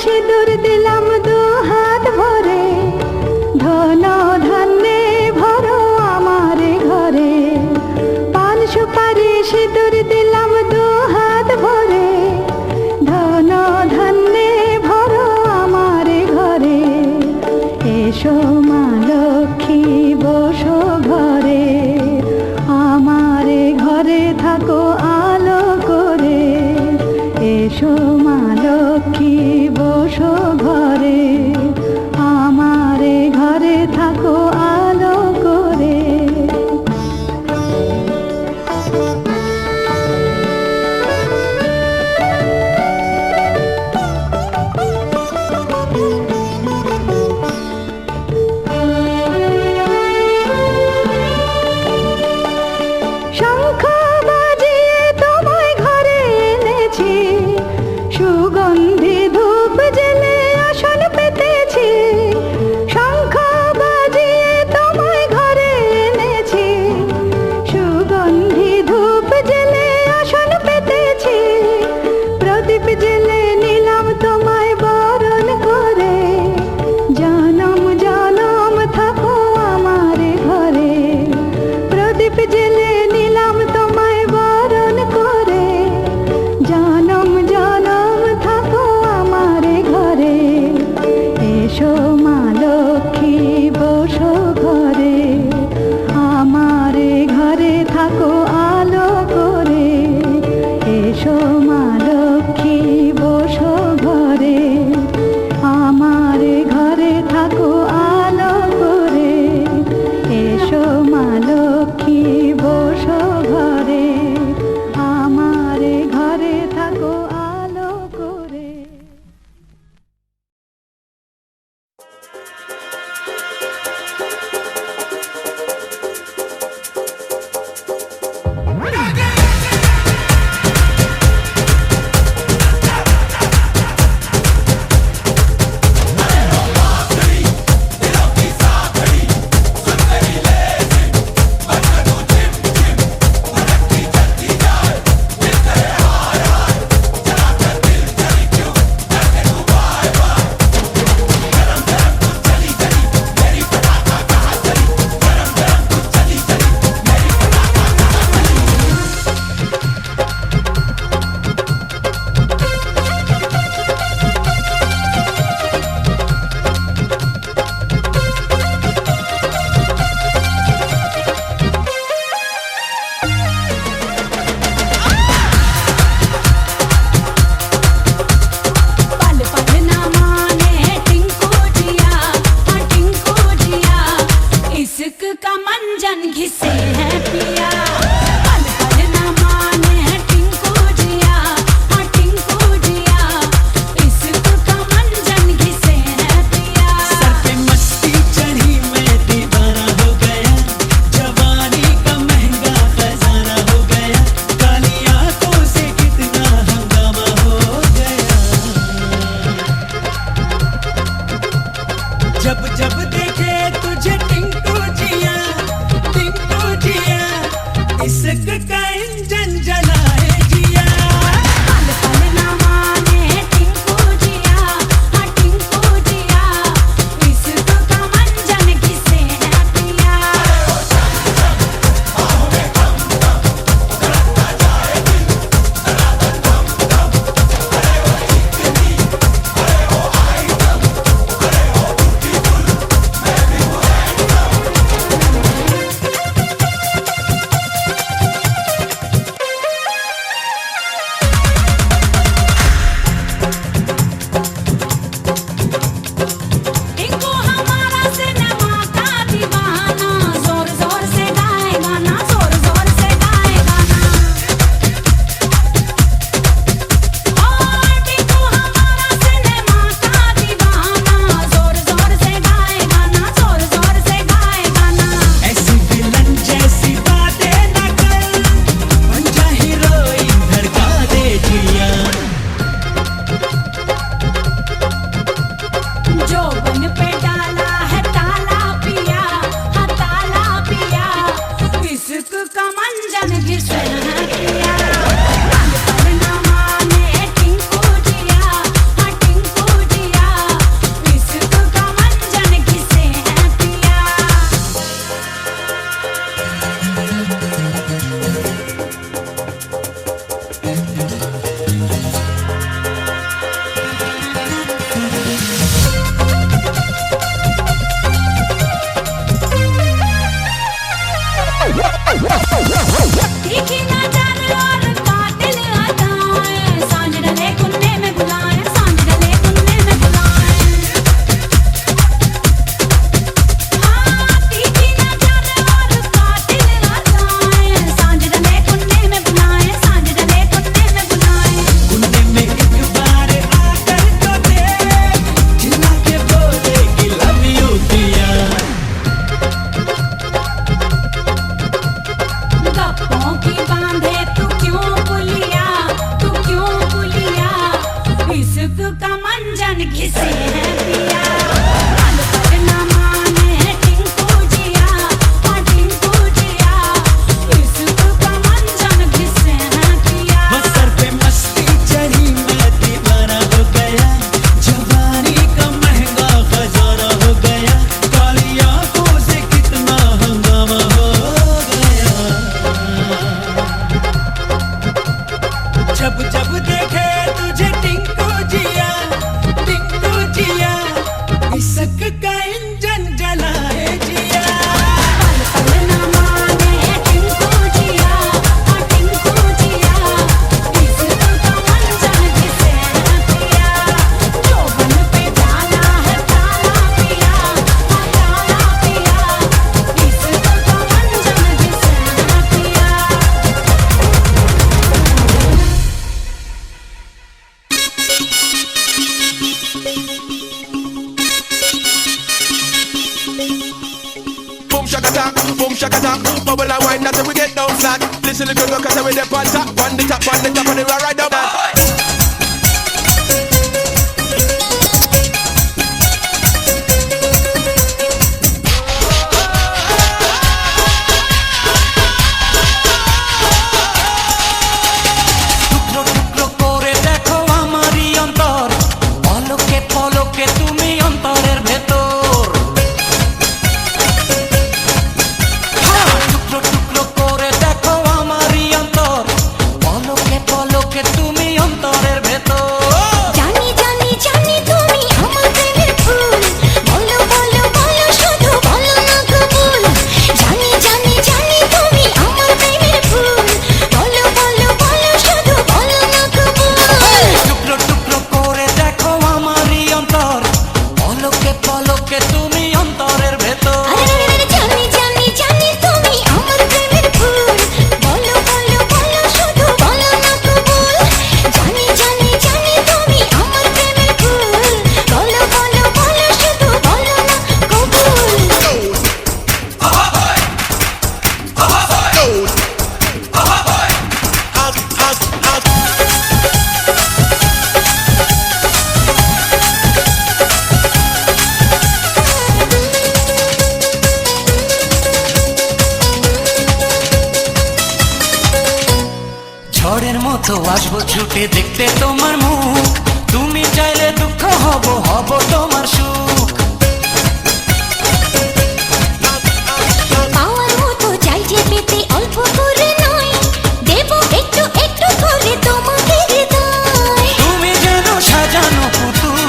সিঁদুর দিলাম দু হাত ভরে, ধন ধান্যে ভরো আমার ঘরে। পান সুপারি সিঁদুর দিলাম দু হাত ভরে, ধন ধান্যে ভরো আমার ঘরে। এসো মা লক্ষ্মী বসো ঘরে, আমার ঘরে থাকো আলো করে। এসো মা লক্ষ্মী বসো ঘরে, আমার ঘরে থাকো আলো করে। শঙ্খ বাজিয়ে তোমায় ঘরে এনেছি, সুগন্ধি ধূপ জেলে আসন পেতেছি। শঙ্খ বাজিয়ে তোমায় ঘরে এনেছি, সুগন্ধি ধূপ জেলে আসন পেতেছি। প্রদীপ জেলে নিলাম তোমায় বরণ করে, জনম জনম থাকো আমার ঘরে। প্রদীপ জেলে নিলাম তোমায় বরণ করে, জনম জনম থাকো इश्क का मंजन घिसे हैं पिया पल पल न माने टिंकू जिया हाँ टिंकू जिया इश्क का मंजन घिसे हैं पिया सर पे मस्ती चढ़ी मैं दीवाना हो गया जवानी का महंगा खजाना हो गया काली आंखों से कितना हंगामा हो गया जब जब देखे तुझे टिंकू जिया इश्क का इंजन जलाए जिया पल पल न माने टिंकू जिया हाँ टिंकू जिया इश्क का मंजन घिसे हैं पिया यौवन पे जाना है ताला पिया हाँ ताला पिया इश्क का मंजन घिसे हैं पिया Boom shaka tap, bubble and wine, that's how we get down flat. Listen to the girl, cause we the on top of the top of the right down that. টুকরো টুকরো করে দেখো আমারই অন্তর পলকে পলকে তুমি অন্তরের ভেতর টুকরো টুকরো করে দেখো আমারই অন্তর পলকে পলকে তুমি অন্তরের ভেতর জানি জানি জানি তুমি আমার প্রেমের ফুল বলো বলো বলো শুধু বলো না কবুল জানি জানি জানি তুমি আমার প্রেমের ফুল বলো বলো বলো শুধু বলো না কবুল টুকরো টুকরো করে দেখো আমারই অন্তর পলকে পলকে তুমি অন্তরের ভেতর আরে জানি জানি জানি তুমি আমার প্রেমের ফুল বলো বলো বলো শুধু বলো না কবুল জানি জানি জানি তুমি আমার প্রেমের ফুল বলো বলো বলো শুধু বলো না কবুল ঝড়ের মতো আসবো ছুটে দেখতে তোমার মুখ তুমি চাইলে দুঃখ হব হব তোমার সুখ পাওয়ার মতো চাই যে পেতে অল্প করে নয় দেব একটু একটু করে তোমাকে হৃদয় তুমি যেন সাজানো পুতুল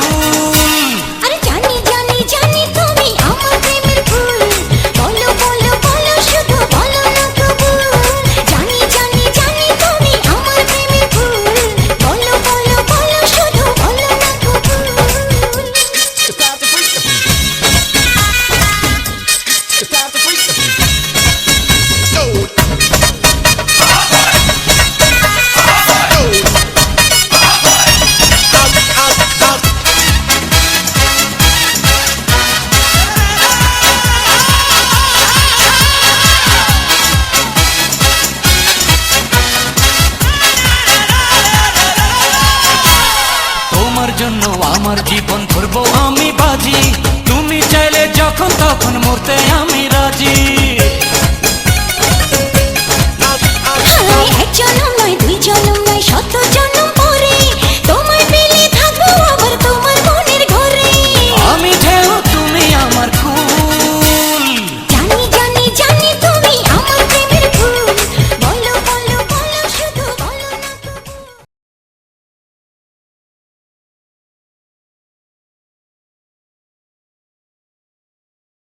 আরে জানি জানি জানি তুমি আমার প্রেমের ফুল বলো বলো বলো শুধু বলো না কবুল জানি জানি জানি তুমি আমার প্রেমের ফুল বলো বলো বলো শুধু বলো না কবুল তোমার জন্য আমার জীবন ধরবো আমি বাজি তুমি চাইলে যখন তখন মরতে আমি রাজি